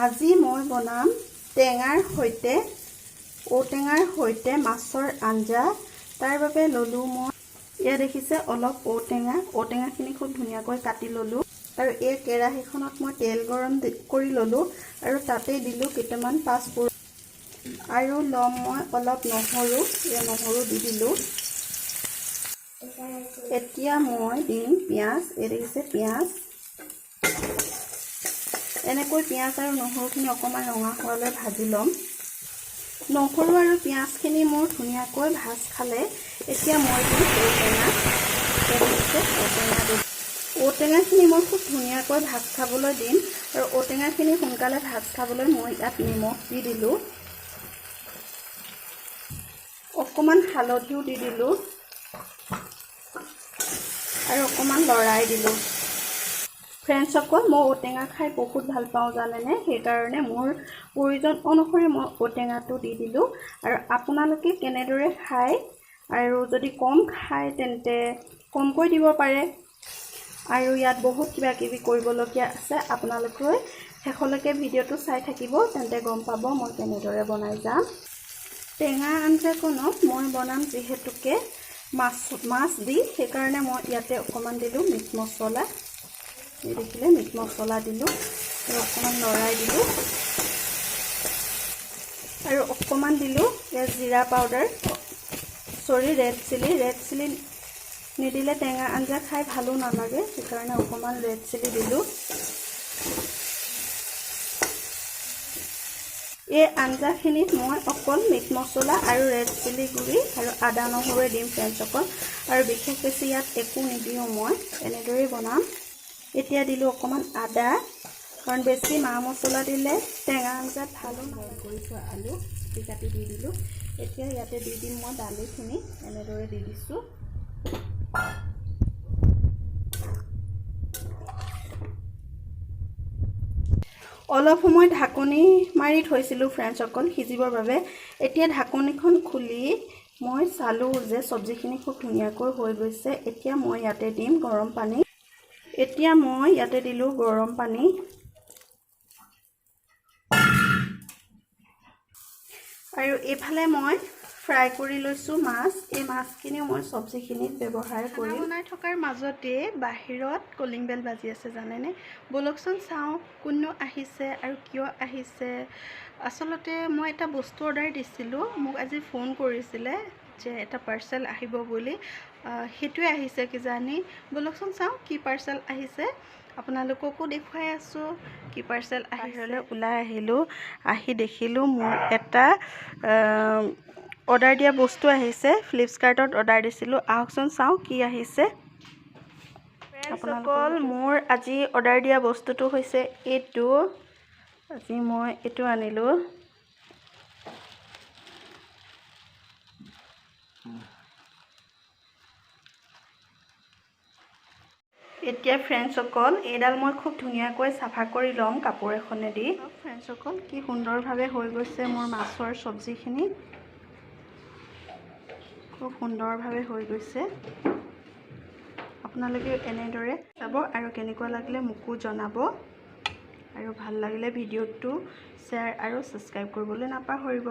আজি মই বনাম টেঙাৰ সৈতে ঔটেঙাৰ সৈতে মাছৰ আঞ্জা। তাৰ বাবে ললো মই ইয়া দেখিছে অলপ ঔটেঙাখিনি খুব ধুনীয়াকৈ কাটি ললো আৰু এই কেৰাহীখনত মই তেল গৰম কৰি ললো আৰু তাতে দিলো কেইটামান পাঁচফোৰণ আৰু লম মই অলপ নহৰু দি দিলো। এতিয়া মই দিম পিঁয়াজ। এই দেখিছে পিঁয়াজ। এনেকৈ পিঁয়াজ আৰু নহৰুখিনি অকণমান ৰঙা হোৱালৈ ভাজি ল'ম। নহৰু আৰু পিঁয়াজখিনি মোৰ ধুনীয়াকৈ ভাজ খালে এতিয়া মই দিম ঔটেঙাখিনি মই খুব ধুনীয়াকৈ ভাজ খাবলৈ দিম আৰু ঔটেঙাখিনি সোনকালে ভাজ খাবলৈ মই ইয়াত নিমখ দি দিলোঁ, অকণমান হালধিও দি দিলোঁ আৰু অকণমান লৰাই দিলোঁ। ফ্ৰেণ্ডসকল, মই ঔটেঙা খাই বহুত ভাল পাওঁ জানেনে, সেইকাৰণে মোৰ প্ৰয়োজন অনুসৰি মই ঔটেঙাটো দি দিলোঁ। আৰু আপোনালোকে কেনেদৰে খায় আৰু যদি কম খায় তেন্তে কমকৈ দিব পাৰে। আৰু ইয়াত বহুত কিবা কিবি কৰিবলগীয়া আছে, আপোনালোকে শেষলৈকে ভিডিঅ'টো চাই থাকিব, তেন্তে গম পাব মই কেনেদৰে বনাই যাম। টেঙা আঞ্জাকণত মই বনাম যিহেতুকে মাছ দি, সেইকাৰণে মই ইয়াতে অকণমান দিলোঁ মিট মছলা। দেখিলে মিট মছলা দিলোঁ আৰু অকণমান লৰাই দিলোঁ আৰু অকণমান দিলোঁ জিৰা পাউডাৰ, ৰেড চিলি নিদিলে টেঙা আঞ্জা খাই ভালো নালাগে, সেইকাৰণে অকণমান ৰেড চিলি দিলোঁ। এই আঞ্জাখিনিত মই অকল মিট মছলা আৰু ৰেড চিলি গুড়ি আৰু আদা নহৰুৱে দিম ফ্ৰেণ্ডসকল, আৰু বিশেষ বেছি ইয়াত একো নিদিওঁ, মই এনেদৰেই বনাম। এতিয়া দিলোঁ অকণমান আদা, কাৰণ বেছি মা মছলা দিলে টেঙা আঞ্জাত ভালো নালাগে। কৰি থোৱা আলু কাটি দি দিলোঁ। এতিয়া ইয়াতে দি দিম মই দালিখিনি, এনেদৰে দি দিছোঁ। অলপ সময় ঢাকনি মাৰি থৈছিলোঁ ফ্ৰেণ্ডসকল সিজিবৰ বাবে। এতিয়া ঢাকনিখন খুলি মই চালোঁ যে চব্জিখিনি খুব ধুনীয়াকৈ হৈ গৈছে। এতিয়া মই ইয়াতে দিম গৰম পানী। এতিয়া মই ইয়াতে দিলোঁ গৰম পানী আৰু এইফালে মই ফ্ৰাই কৰি লৈছোঁ মাছ। এই মাছখিনিও মই চব্জিখিনিত ব্যৱহাৰ কৰি বনাই থকাৰ মাজতে বাহিৰত কলিং বেল বাজি আছে জানেনে। বলকচোন চাওঁ কোননো আহিছে আৰু কিয় আহিছে। আচলতে মই এটা বস্তু অৰ্ডাৰ দিছিলোঁ, মোক আজি ফোন কৰিছিলে যে এটা পাৰ্চেল আহিব বুলি, সেইটোৱে আহিছে কিজানি। বলকচোন চাওঁ কি পাৰ্চেল আহিছে, আপোনালোককো দেখুৱাই আছোঁ কি পাৰ্চেল আহিলে। ওলাই আহিলোঁ, আহি দেখিলোঁ মোৰ এটা অৰ্ডাৰ দিয়া বস্তু আহিছে। ফ্লিপকাৰ্টত অৰ্ডাৰ দিছিলোঁ, আহকচোন চাওঁ কি আহিছে। আপোনালোকৰ মোৰ আজি অৰ্ডাৰ দিয়া বস্তুটো হৈছে এইটো। আজি মই এইটো আনিলোঁ। এতিয়া ফ্ৰেণ্ডসকল এইডাল মই খুব ধুনীয়াকৈ চাফা কৰি ল'ম কাপোৰ এখনেদি। ফ্ৰেণ্ডসকল কি সুন্দৰভাৱে হৈ গৈছে মোৰ মাছৰ চব্জিখিনি, খুব সুন্দৰভাৱে হৈ গৈছে। আপোনালোকে এনেদৰে চাব আৰু কেনেকুৱা লাগিলে মোকো জনাব, আৰু ভাল লাগিলে ভিডিঅ'টো শ্বেয়াৰ আৰু ছাবস্ক্ৰাইব কৰিবলৈ নাপাহৰিব।